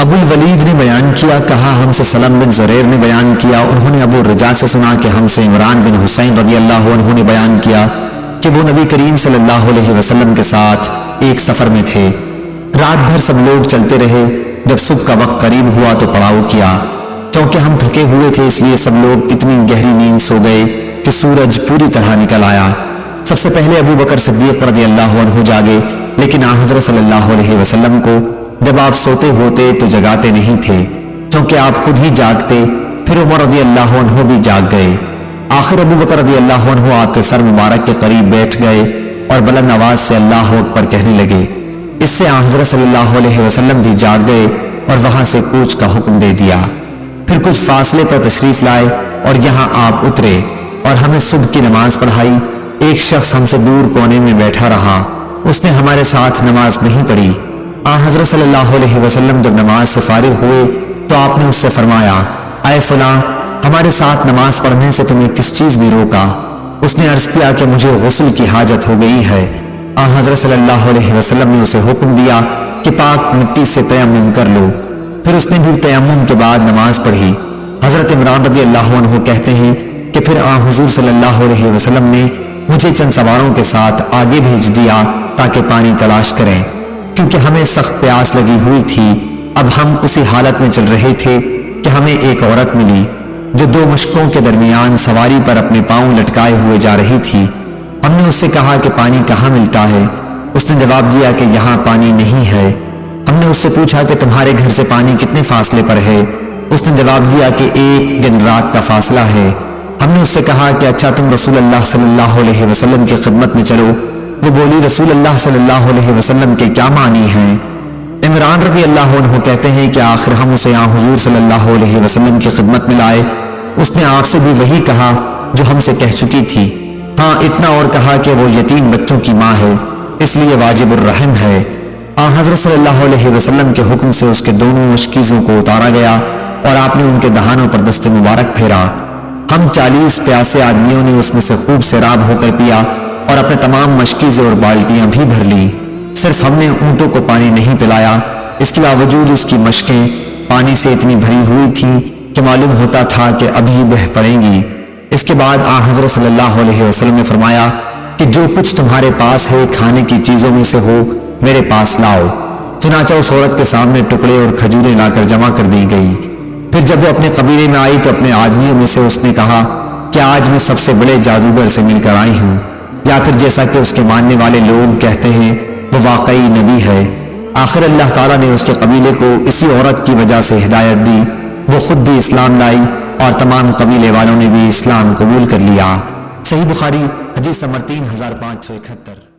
ابو الولید نے بیان کیا، کہا ہم سے سلم بن زریر نے بیان کیا، انہوں نے ابو الرجاء سے سنا کہ ہم سے عمران بن حسین رضی اللہ عنہ نے بیان کیا کہ وہ نبی کریم صلی اللہ علیہ وسلم کے ساتھ ایک سفر میں تھے۔ رات بھر سب لوگ چلتے رہے، جب صبح کا وقت قریب ہوا تو پڑاؤ کیا۔ چونکہ ہم تھکے ہوئے تھے اس لیے سب لوگ اتنی گہری نیند سو گئے کہ سورج پوری طرح نکل آیا۔ سب سے پہلے ابو بکر صدیق رضی اللہ عنہ جاگے، لیکن حضرت صلی اللہ علیہ وسلم کو جب آپ سوتے ہوتے تو جگاتے نہیں تھے، چونکہ آپ خود ہی جاگتے۔ پھر عمر رضی اللہ عنہ بھی جاگ گئے۔ آخر ابو بکر رضی اللہ عنہ آپ کے سر مبارک کے قریب بیٹھ گئے اور بلند آواز سے اللہ اکبر کہنے لگے۔ اس سے حضرت صلی اللہ علیہ وسلم بھی جاگ گئے اور وہاں سے کوچ کا حکم دے دیا۔ پھر کچھ فاصلے پر تشریف لائے اور یہاں آپ اترے اور ہمیں صبح کی نماز پڑھائی۔ ایک شخص ہم سے دور کونے میں بیٹھا رہا، اس نے ہمارے ساتھ نماز نہیں پڑھی۔ حضرت صلی اللہ علیہ وسلم جب نماز سے فارغ ہوئے تو آپ نے اس سے فرمایا، اے فلاں، ہمارے ساتھ نماز پڑھنے سے تمہیں کس چیز نے روکا؟ اس نے عرض کیا کہ مجھے غسل کی حاجت ہو گئی ہے۔ حضرت صلی اللہ علیہ وسلم نے اسے حکم دیا کہ پاک مٹی سے تیمم کر لو۔ پھر اس نے بھی تیمم کے بعد نماز پڑھی۔ حضرت عمران رضی اللہ عنہ کہتے ہیں کہ پھر حضور صلی اللہ علیہ وسلم نے مجھے چند سواروں کے ساتھ آگے بھیج دیا تاکہ پانی تلاش کریں، کیونکہ ہمیں سخت پیاس لگی ہوئی تھی۔ اب ہم اسی حالت میں چل رہے تھے کہ ہمیں ایک عورت ملی جو دو مشکوں کے درمیان سواری پر اپنے پاؤں لٹکائے ہوئے جا رہی تھی۔ ہم نے اس سے کہا کہ پانی کہاں ملتا ہے؟ اس نے جواب دیا کہ یہاں پانی نہیں ہے۔ ہم نے اس سے پوچھا کہ تمہارے گھر سے پانی کتنے فاصلے پر ہے؟ اس نے جواب دیا کہ 1 دن رات کا فاصلہ ہے۔ ہم نے اس سے کہا کہ اچھا تم رسول اللہ صلی اللہ علیہ وسلم کی خدمت میں چلو۔ وہ بولی، رسول اللہ صلی اللہ علیہ وسلم کے کیا معنی ہیں؟ عمران رضی اللہ عنہ کہتے ہیں کہ آخر ہم اسے حضور صلی اللہ علیہ وسلم کی خدمت میں لائے۔ اس نے آپ سے بھی وہی کہا جو ہم سے کہہ چکی تھی، ہاں اتنا اور کہا کہ وہ یتیم بچوں کی ماں ہے، اس لیے واجب الرحم ہے۔ حضرت صلی اللہ علیہ وسلم کے حکم سے اس کے دونوں مشکیزوں کو اتارا گیا اور آپ نے ان کے دہانوں پر دست مبارک پھیرا۔ ہم 40 پیاسے آدمیوں نے اس میں سے خوب سیراب ہو کر پیا اور اپنے تمام مشکیزیں اور بالٹیاں بھی بھر لی۔ صرف ہم نے اونٹوں کو پانی نہیں پلایا، اس کے باوجود اس کی مشکیں پانی سے اتنی بھری ہوئی تھیں کہ معلوم ہوتا تھا کہ ابھی بہہ پڑیں گی۔ اس کے بعد حضرت صلی اللہ علیہ وسلم نے فرمایا کہ جو کچھ تمہارے پاس ہے کھانے کی چیزوں میں سے ہو میرے پاس لاؤ۔ چنانچہ اس عورت کے سامنے ٹکڑے اور کھجوریں لا کر جمع کر دی گئی۔ پھر جب وہ اپنے قبیلے میں آئی تو اپنے آدمیوں میں سے اس نے کہا کہ آج میں سب سے بڑے جادوگر سے مل کر آئی ہوں، یا پھر جیسا کہ اس کے ماننے والے لوگ کہتے ہیں وہ واقعی نبی ہے۔ آخر اللہ تعالیٰ نے اس کے قبیلے کو اسی عورت کی وجہ سے ہدایت دی، وہ خود بھی اسلام لائی اور تمام قبیلے والوں نے بھی اسلام قبول کر لیا۔ صحیح بخاری حدیث نمبر 3571۔